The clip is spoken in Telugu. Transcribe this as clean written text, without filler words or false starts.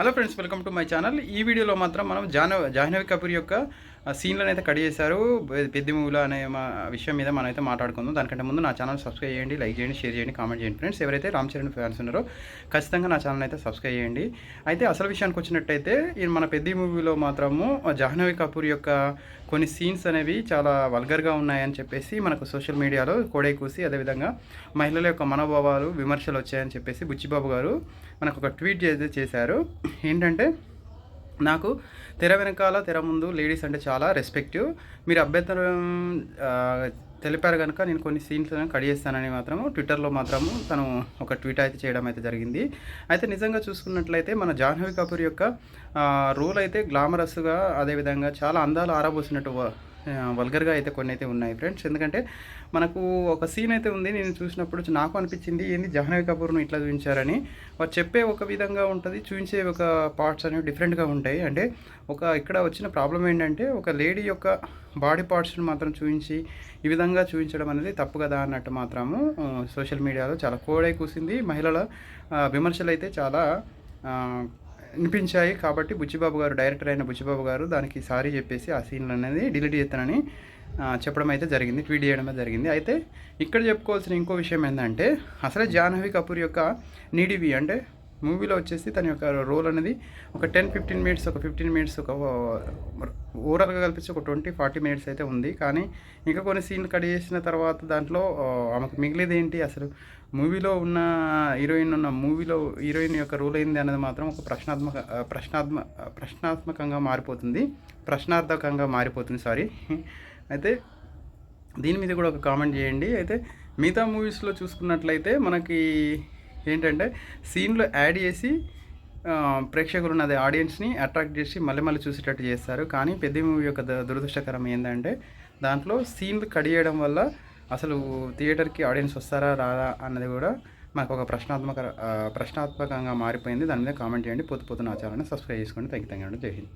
Hello friends, welcome to my channel. ఈ వీడియోలో మాత్రం మనం జాహ్నవి కపూర్ యొక్క సీన్లను అయితే కట్ చేశారు పెద్ద మూవీలో అనే విషయం మీద మనం అయితే మాట్లాడుకుందాం. దానికంటే ముందు నా ఛానల్ సబ్స్క్రైబ్ చేయండి, లైక్ చేయండి, షేర్ చేయండి, కామెంట్ చేయండి. ఫ్రెండ్స్, ఎవరైతే రామ్ చరణ్ ఫ్యాన్స్ ఉన్నారో ఖచ్చితంగా నా ఛానల్ అయితే సబ్స్క్రైబ్ చేయండి. అయితే అసలు విషయానికి వచ్చినట్టయితే మన పెద్ద మూవీలో మాత్రము జాహ్నవి కపూర్ యొక్క కొన్ని సీన్స్ అనేవి చాలా వల్గర్గా ఉన్నాయని చెప్పేసి మనకు సోషల్ మీడియాలో కోడై కూసి, అదేవిధంగా మహిళల యొక్క మనోభావాలు విమర్శలు వచ్చాయని చెప్పేసి బుచ్చిబాబు గారు మనకు ఒక ట్వీట్ చేశారు. ఏంటంటే, నాకు తెర వెనకాల తెర ముందు లేడీస్ అంటే చాలా రెస్పెక్ట్. మీరు అభ్యంతరం తెలిపారు కనుక నేను కొన్ని సీన్స్ కట్ చేస్తానని మాత్రము ట్విట్టర్లో మాత్రము తను ఒక ట్వీట్ అయితే చేయడం అయితే జరిగింది. అయితే నిజంగా చూసుకున్నట్లయితే మన జాహ్నవి కపూర్ యొక్క రోల్ అయితే గ్లామరస్గా, అదేవిధంగా చాలా అందాలు ఆరబోసినట్టు వల్గర్గా అయితే కొన్ని అయితే ఉన్నాయి ఫ్రెండ్స్. ఎందుకంటే మనకు ఒక సీన్ అయితే ఉంది, నేను చూసినప్పుడు నాకు అనిపించింది ఏంది జాహ్నవి కపూర్ను ఇట్లా చూపించారని. వారు చెప్పే ఒక విధంగా ఉంటుంది, చూపించే ఒక పార్ట్స్ అనేవి డిఫరెంట్గా ఉంటాయి. అంటే ఇక్కడ వచ్చిన ప్రాబ్లం ఏంటంటే, ఒక లేడీ యొక్క బాడీ పార్ట్స్ని మాత్రం చూపించి ఈ విధంగా చూపించడం అనేది తప్పు కదా అన్నట్టు మాత్రము సోషల్ మీడియాలో చాలా కోడై కూసింది. మహిళల విమర్శలు అయితే చాలా వినిపించాయి. కాబట్టి బుచ్చిబాబు గారు, డైరెక్టర్ అయిన బుచ్చిబాబు గారు దానికి సారీ చెప్పేసి ఆ సీన్లు అనేది డిలీట్ చేస్తానని చెప్పడం అయితే జరిగింది, ట్వీట్ చేయడం జరిగింది. అయితే ఇక్కడ చెప్పుకోవాల్సిన ఇంకో విషయం ఏంటంటే, అసలే జాహ్నవి కపూర్ యొక్క నీడివి అంటే మూవీలో వచ్చేసి తన యొక్క రోల్ అనేది ఒక 10-15 మినిట్స్, ఒక 15 మినిట్స్, ఒక ఓవరాల్గా కలిపించి ఒక 20-40 మినిట్స్ అయితే ఉంది. కానీ ఇంకా కొన్ని సీన్లు కట్ చేసిన తర్వాత దాంట్లో ఆమెకు మిగిలేది ఏంటి, అసలు మూవీలో ఉన్న మూవీలో హీరోయిన్ యొక్క రోల్ ఏంది అనేది మాత్రం ఒక ప్రశ్నాత్మకంగా మారిపోతుంది, ప్రశ్నార్థకంగా మారిపోతుంది. అయితే దీని మీద కూడా ఒక కామెంట్ చేయండి. అయితే మిగతా మూవీస్లో చూసుకున్నట్లయితే మనకి ఏంటంటే సీన్లో యాడ్ చేసి ప్రేక్షకులు ఉన్నది ఆడియన్స్ని అట్రాక్ట్ చేసి మళ్ళీ మళ్ళీ చూసేటట్టు చేస్తారు. కానీ పెద్ద మూవీ యొక్క దురదృష్టకరం ఏంటంటే, దాంట్లో సీన్లు కట్ చేయడం వల్ల అసలు థియేటర్కి ఆడియన్స్ వస్తారా రారా అన్నది కూడా మనకు ఒక ప్రశ్నాత్మకంగా మారిపోయింది. దాని మీద కామెంట్ చేయండి. పొద్దు నా ఛానల్ని సబ్స్క్రైబ్ చేసుకోండి. Thank you. జై హింద్.